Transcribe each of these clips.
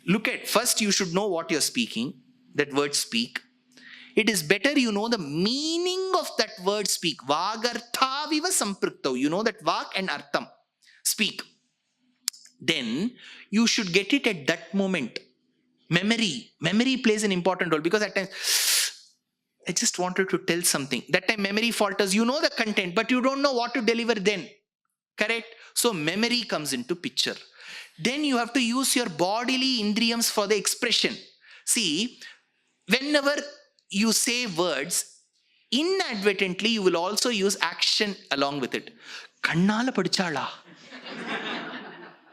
look at, first you should know what you're speaking, that word speak. It is better you know the meaning of that word speak. Vagartha viva sampruktav. You know that vak and artham. Speak. Then you should get it at that moment. Memory plays an important role, because at times I just wanted to tell something. That time memory falters. You know the content, but you don't know what to deliver then. Correct? So memory comes into picture. Then you have to use your bodily indriyams for the expression. See, whenever you say words, inadvertently you will also use action along with it. Kannala padichala.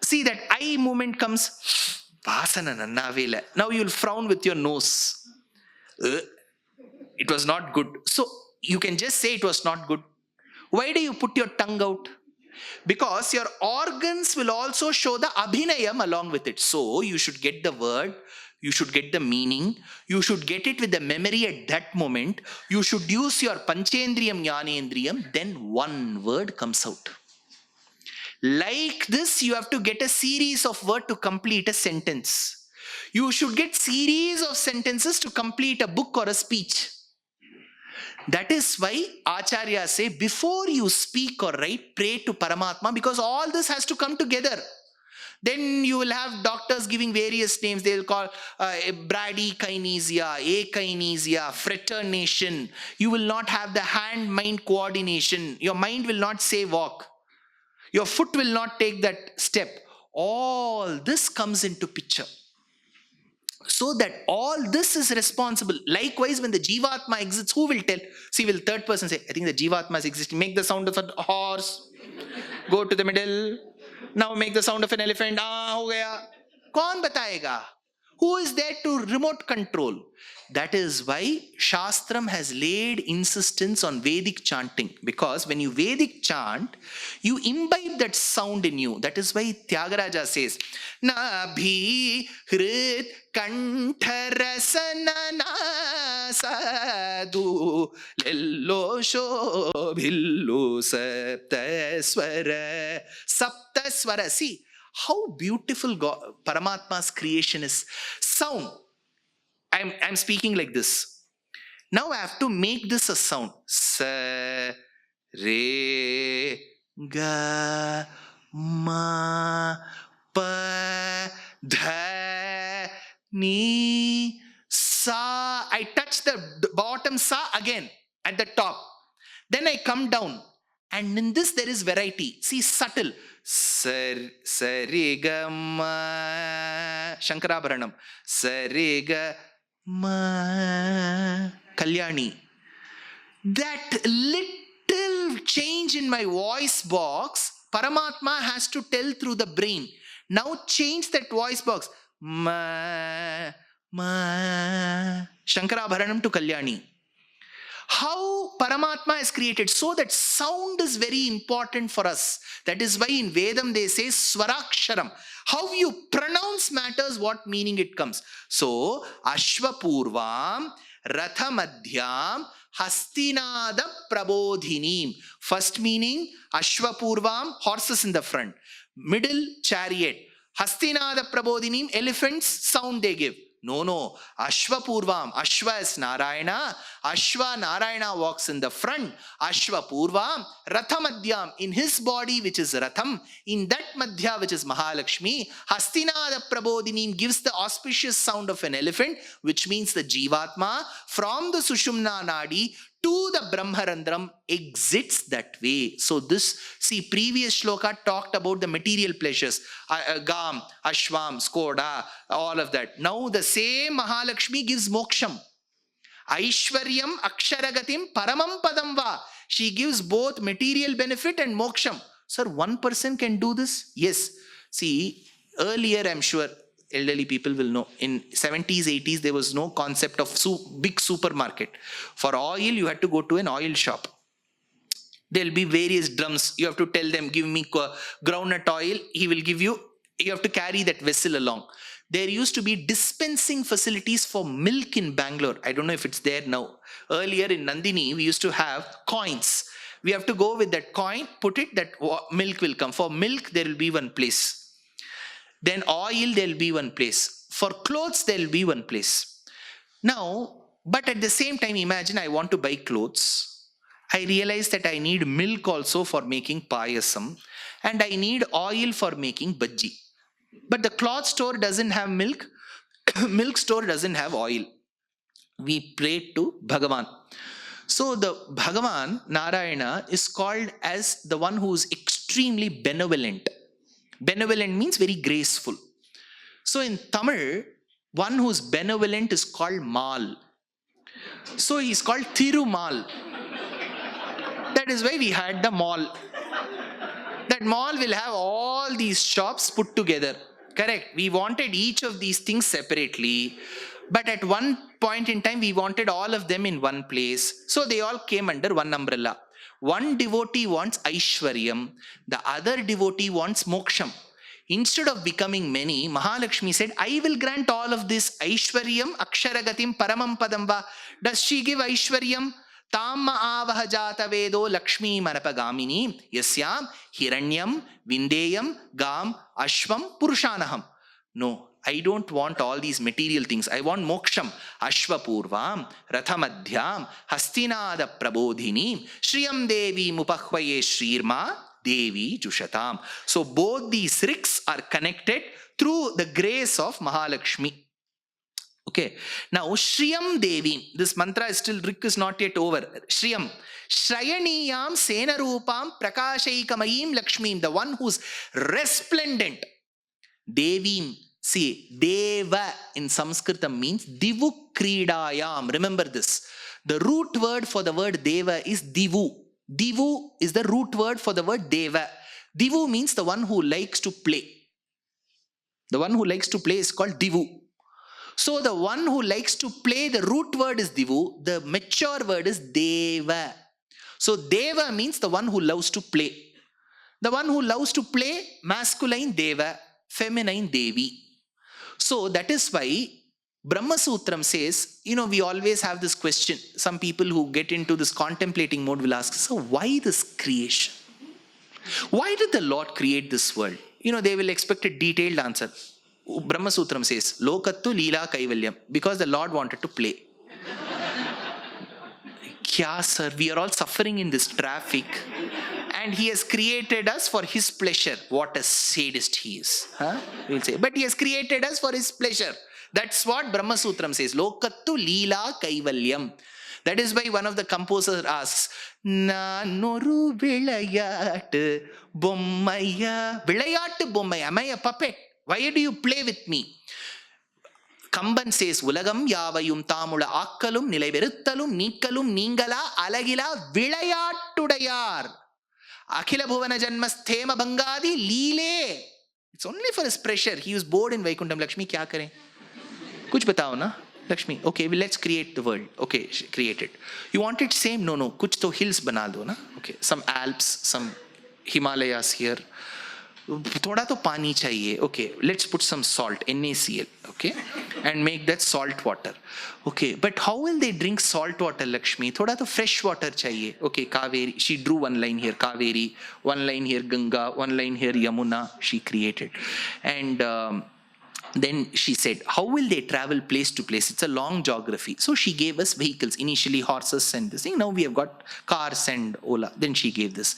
See, that eye movement comes. Vasana nannavela. Now you will frown with your nose. It was not good. So you can just say it was not good. Why do you put your tongue out? Because your organs will also show the abhinayam along with it. So you should get the word, you should get the meaning, you should get it with the memory at that moment. You should use your panchendriyam, jnanendriyam, then one word comes out. Like this, you have to get a series of words to complete a sentence. You should get series of sentences to complete a book or a speech. That is why Acharya say, before you speak or write, pray to Paramatma, because all this has to come together. Then you will have doctors giving various names. They will call bradykinesia, akinesia, fraternation. You will not have the hand-mind coordination. Your mind will not say walk. Your foot will not take that step. All this comes into picture. So that all this is responsible. Likewise, when the Jivatma exists, who will tell? See, will third person say, I think the Jivatma is existing. Make the sound of a horse. Go to the middle. Now make the sound of an elephant. Ho gaya. Kaun batayega? Who is there to remote control? That is why Shastram has laid insistence on Vedic chanting. Because when you Vedic chant, you imbibe that sound in you. That is why Tyagaraja says, Nabhi hrit kantharasanana sadhu lillosho bhillu saptaswara. Saptaswara. See how beautiful Paramatma's creation is. Sound. I'm speaking like this. Now I have to make this a sound. Sa, re, ga, ma, pa, dha, ni, sa. I touch the bottom sa again at the top. Then I come down. And in this there is variety. See, subtle. Sa-re-ga-ma. Shankarabharanam. Sa-re-ga. Ma Kalyani. That little change in my voice box, Paramatma has to tell through the brain. Now change that voice box. Ma Shankarabharanam to Kalyani. How Paramatma is created, so that sound is very important for us. That is why in Vedam they say Swaraksharam. How you pronounce matters what meaning it comes. So Ashwapurvam, Rathamadhyam, Hastinada Prabodhinim. First meaning Ashwapurvam, horses in the front. Middle, chariot. Hastinada Prabodhinim, elephants, sound they give. No. Ashwapurvam. Ashwa is Narayana. Ashwa, Narayana walks in the front. Ashwapurvam. Rathamadhyam. In his body, which is Ratham. In that Madhya, which is Mahalakshmi. Hastinada Prabodhinim gives the auspicious sound of an elephant, which means the Jivatma from the Sushumna Nadi to the Brahmarandram exits that way. So this, see, previous shloka talked about the material pleasures. Gam, Ashwam, Skoda, all of that. Now the same Mahalakshmi gives moksham. Aishwaryam Aksharagatim Paramam Padamva. She gives both material benefit and moksham. Sir, one person can do this? Yes. See, earlier I'm sure elderly people will know, in 70s, 80s, there was no concept of big supermarket. For oil, you had to go to an oil shop. There'll be various drums. You have to tell them, give me groundnut oil. He will give you. You have to carry that vessel along. There used to be dispensing facilities for milk in Bangalore. I don't know if it's there now. Earlier in Nandini, we used to have coins. We have to go with that coin, put it, that milk will come. For milk, there will be one place. Then oil, there will be one place. For clothes, there will be one place. Now, but at the same time, imagine I want to buy clothes. I realize that I need milk also for making payasam, and I need oil for making bhaji. But the cloth store doesn't have milk, milk store doesn't have oil. We pray to Bhagavan. So the Bhagavan, Narayana, is called as the one who is extremely benevolent. Benevolent means very graceful. So in Tamil, one who is benevolent is called Mal. So he's called Thirumal. That is why we had the mall. That mall will have all these shops put together. Correct. We wanted each of these things separately. But at one point in time, we wanted all of them in one place. So they all came under one umbrella. One devotee wants Aishwaryam. The other devotee wants Moksham. Instead of becoming many, Mahalakshmi said, I will grant all of this. Aishwaryam, Aksharagatim, Paramam Padamba. Does she give Aishwaryam? Tamma avaha jata vedo Lakshmi manapagamini yasyam hiranyam vindeyam gam ashvam purushanaham. No, I don't want all these material things. I want moksham. Ashvapurvam, rathamadhyam, hastinada prabodhini, shriyam devi mupahvaye shrirma devi jushatam. So both these riks are connected through the grace of Mahalakshmi. Okay, now Shriyam Devi, this mantra is still, Rik is not yet over. Shriyam, Shrayaniyam Senarupam Prakashaikamayim Lakshmim, the one who's resplendent. Devim, see, Deva in Sanskrit means Divu Kridayam. Remember this. The root word for the word Deva is Divu. Divu is the root word for the word Deva. Divu means the one who likes to play. The one who likes to play is called Divu. So the one who likes to play, the root word is Divu, the mature word is Deva. So Deva means the one who loves to play. The one who loves to play, masculine Deva, feminine Devi. So that is why Brahma Sutram says, we always have this question. Some people who get into this contemplating mode will ask, so why this creation? Why did the Lord create this world? They will expect a detailed answer. Brahma Sutram says, Lokattu Leela Kaivalyam, because the Lord wanted to play. Kya sir, we are all suffering in this traffic and he has created us for his pleasure. What a sadist he is. We'll say, but he has created us for his pleasure. That's what Brahma Sutram says. Lokattu Leela Kaivalyam. That is why one of the composers asks, Nanoru Vilayattu Bommaya. Vilayattu Bommaya. Am I a puppet? Why do you play with me? Kamban says, Ulagam Yavayum Tamula Akkalum Nilaiveruttalum Nikkalum Ningala Alagila Vilayatudayar. Akhila Bhuvana Janmasthema Bangadi Leele. It's only for his pressure. He was bored in Vaikuntham. Lakshmi, kya kare? Kuch batao na? Lakshmi, okay, well, let's create the world. Okay, create it. You want it same? No. Kuch to hills bana do na. Okay, some Alps, some Himalayas here. Thoda to pani chahiye. Okay, let's put some salt, NaCl, okay, and make that salt water. Okay, but how will they drink salt water, Lakshmi? Thoda to fresh water chahiye. Okay, Kaveri. She drew one line here, Kaveri, one line here, Ganga, one line here, Yamuna. She created, and then she said, how will they travel place to place? It's a long geography. So she gave us vehicles, initially horses and this thing. Now we have got cars and Ola. Then she gave this.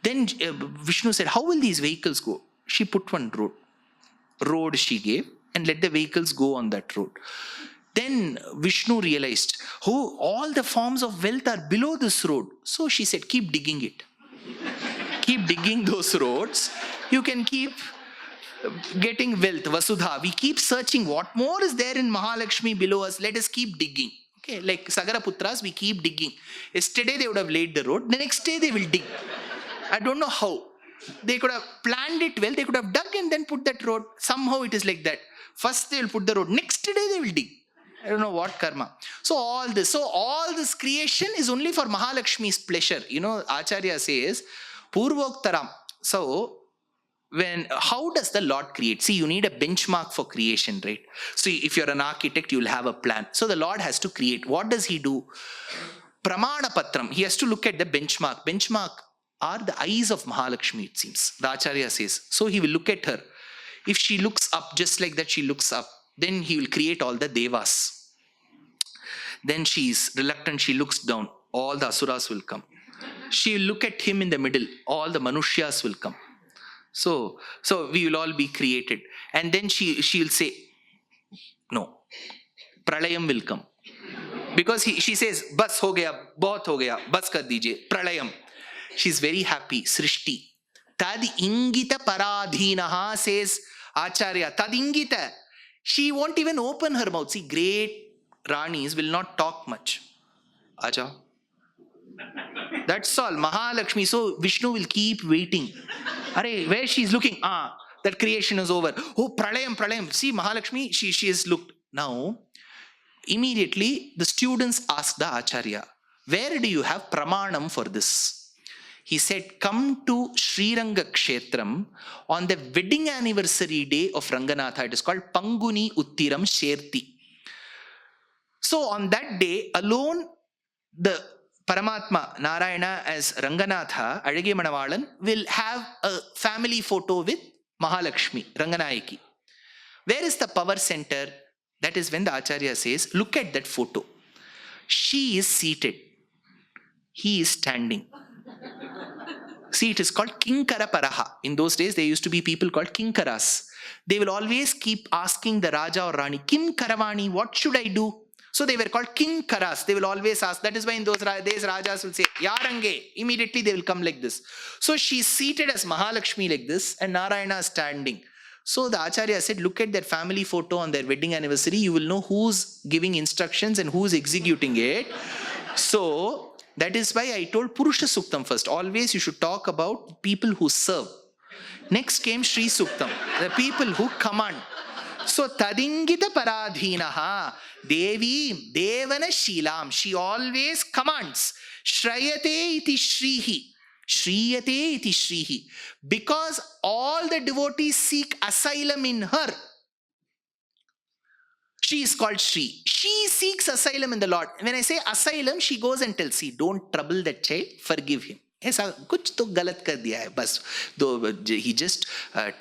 Then Vishnu said, how will these vehicles go? She put one road she gave, and let the vehicles go on that road. Then Vishnu realized, oh, all the forms of wealth are below this road. So she said, keep digging it. Keep digging those roads. You can keep getting wealth, Vasudha. We keep searching what more is there in Mahalakshmi below us. Let us keep digging. Okay, like Sagaraputras, we keep digging. Yesterday they would have laid the road. The next day they will dig. I don't know how. They could have planned it well. They could have dug and then put that road. Somehow it is like that. First they will put the road. Next day they will dig. I don't know what karma. So all this creation is only for Mahalakshmi's pleasure. Acharya says, Purvoktaram. So, how does the Lord create? See, you need a benchmark for creation, right? So if you're an architect, you'll have a plan. So the Lord has to create. What does he do? Pramana Patram. He has to look at the benchmark. Benchmark are the eyes of Mahalakshmi, it seems. The Acharya says. So he will look at her. If she looks up just like that, she looks up. Then he will create all the devas. Then she is reluctant, she looks down, all the asuras will come. She will look at him in the middle, all the manushyas will come. So we will all be created. And then she will say, no, pralayam will come. Because she says, bas ho gaya, bahut ho gaya, bas kar dijiye, pralayam. She's very happy, Srishti. Tad ingita paradhinaha, says Acharya. Tad ingita. She won't even open her mouth. See, great Ranis will not talk much. Aja. That's all. Mahalakshmi. So Vishnu will keep waiting. Arey, where she's looking? That creation is over. Oh, pralayam. See, Mahalakshmi, she has looked. Now, immediately the students ask the Acharya, where do you have pramanam for this? He said, come to Sriranga Kshetram on the wedding anniversary day of Ranganatha. It is called Panguni Uttiram Sherti. So on that day alone, the Paramatma, Narayana as Ranganatha, Azhage Manavalan, will have a family photo with Mahalakshmi, Ranganayaki. Where is the power center? That is when the Acharya says, look at that photo. She is seated. He is standing. See, it is called Kinkara Paraha. In those days, there used to be people called Kinkaras. They will always keep asking the Raja or Rani, Kim Karavani, what should I do? So they were called Kinkaras. They will always ask. That is why in those days, Rajas will say, Yarange. Immediately they will come like this. So she is seated as Mahalakshmi like this and Narayana is standing. So the Acharya said, look at their family photo on their wedding anniversary. You will know who's giving instructions and who's executing it. So that is why I told Purusha Suktam first. Always you should talk about people who serve. Next came Sri Suktam, the people who command. So Tadingita Paradhinaha, Devi, Devana Shilam, she always commands. Shrayate iti Shrihi. Shriyate iti Shrihi. Because all the devotees seek asylum in her, she is called Shri. She seeks asylum in the Lord. When I say asylum, she goes and tells, see, don't trouble that child, forgive him. ऐसा कुछ तो गलत कर दिया है बस. Though he just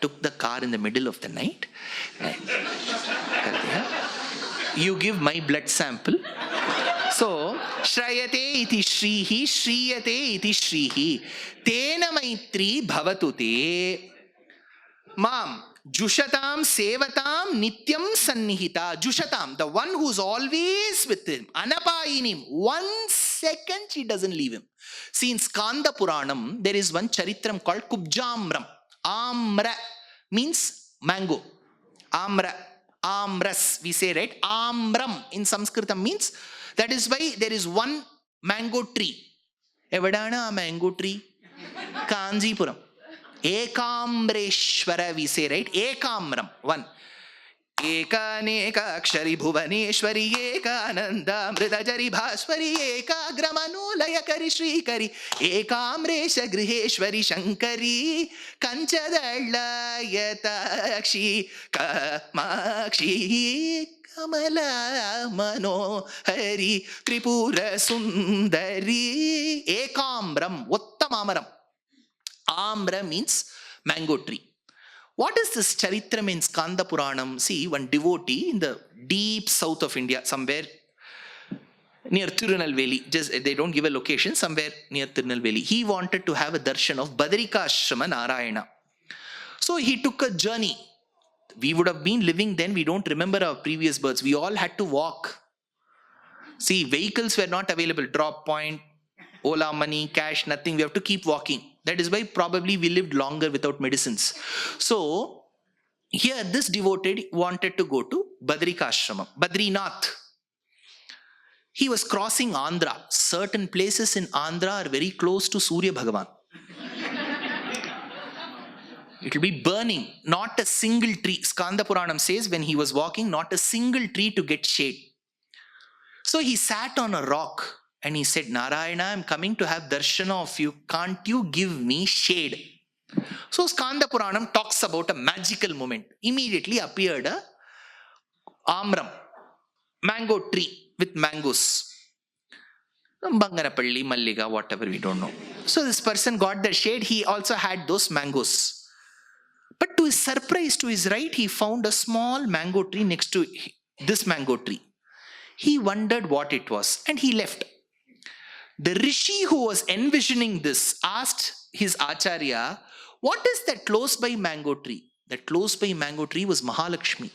took the car in the middle of the night. You give my blood sample. So, Shrayate iti Shrihi, Shriyate iti Shrihi. Tena maitri bhavatu te. Mam, Jushatam Sevatam Nityam Sannihita. Jushatam, the one who's always with him, Anapayinim, 1 second she doesn't leave him. See, in Skanda Puranam, there is one charitram called Kubjamram. Amra means mango. Amra, amras, we say, right? Amram in Sanskritam means, that is why there is one mango tree. Evadana mango tree? Kanjipuram. Ekamreshwara, we say, right? Ekamram, one. Ekaneka akshari bhuvaneshwari ekananda mridajari bhaswari ekagramanulaya kari shrikari ekamresha griheshwari shankari kanchadalayataakshi kamakshi kamala manohari tripura sundari ekamram uttamaram. Amra means mango tree. What is this charitram in Skanda Puranam? See, one devotee in the deep south of India, somewhere near Tirunelveli, just they don't give a location, somewhere near Tirunelveli, he wanted to have a darshan of Badrika Ashrama Narayana. So he took a journey. We would have been living then, we don't remember our previous births. We all had to walk. See, vehicles were not available, drop point, Ola money, cash, nothing. We have to keep walking. That is why probably we lived longer without medicines. So here this devotee wanted to go to Badrika Ashrama, Badrinath. He was crossing Andhra. Certain places in Andhra are very close to Surya Bhagavan. It will be burning. Not a single tree. Skanda Puranam says when he was walking, not a single tree to get shade. So he sat on a rock. And he said, Narayana, I'm coming to have darshana of you. Can't you give me shade? So Skanda Puranam talks about a magical moment. Immediately appeared a amram, mango tree with mangoes. Bangarapalli, Malliga, whatever, we don't know. So this person got the shade. He also had those mangoes. But to his surprise, to his right, he found a small mango tree next to this mango tree. He wondered what it was and he left. The rishi who was envisioning this asked his acharya, what is that close by mango tree? That close by mango tree was Mahalakshmi.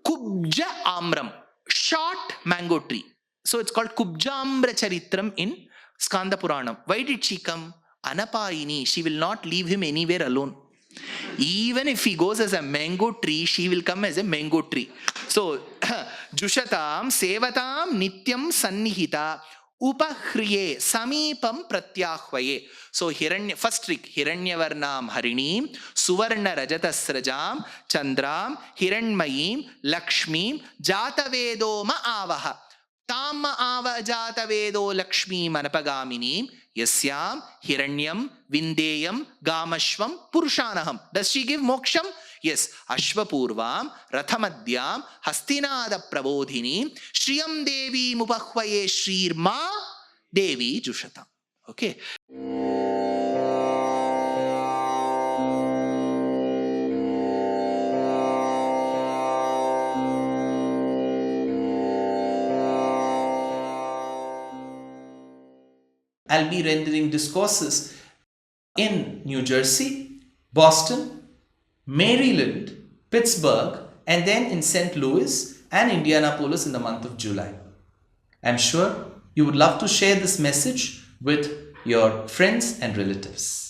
Kubja Amram, short mango tree. So it's called Kubjambra Charitram in Skanda Puranam. Why did she come? Anapayini, she will not leave him anywhere alone. Even if he goes as a mango tree, she will come as a mango tree. So, Jushatam, Sevatam, Nityam, Sannihita, Upahriye, Samipam, Pratyahvaye. So, first trick, Hiranyavarnam, Harinim, Suvarna Rajatasrajam, Chandram, Hiranmayim, Lakshmim, Jatavedoma Avaha. Tamma ava jata vedo lakshmi manapagaminim yasyam hiranyam vindeyam gamashvam purushanaham. Does she give moksham? Yes. Ashvapurvam rathamadhyam hastinada prabodhini shriyam devi mupahvaye shrirma devi jushatam. Okay. I'll be rendering discourses in New Jersey, Boston, Maryland, Pittsburgh, and then in St. Louis and Indianapolis in the month of July. I'm sure you would love to share this message with your friends and relatives.